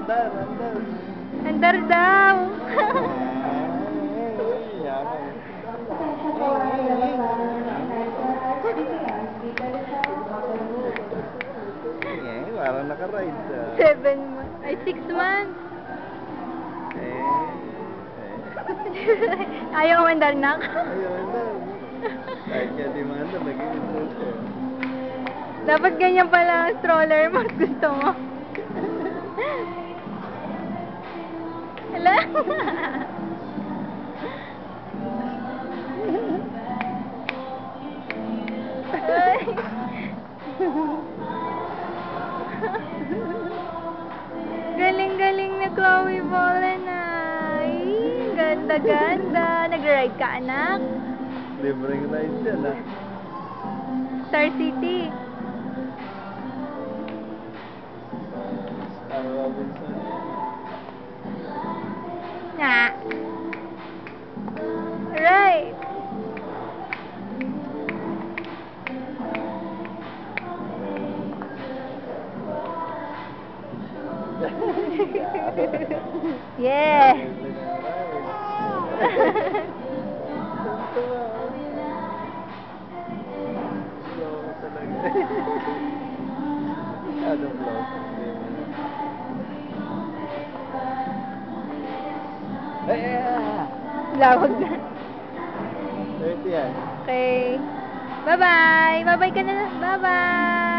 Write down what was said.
Andar, andar. Andar daw. Parang naka-ride ka. 7 months. Ay, 6 months. Ayaw mo andar, nak? Ayaw andar. Kahit kaya di mandar, nag-i-interest ka. Dapat ganyan pala ang stroller mo. Gusto mo? Hala? Ay. Galing-galing na Chloe Bolan, ay. Ganda-ganda. Nag-ride ka, anak? Libreng ride yan, ah. Star City. Star Robinson. Nga. Right. Yeah. Lawag na. 30 yan. Okay. Bye-bye. Bye-bye ka na. Bye-bye.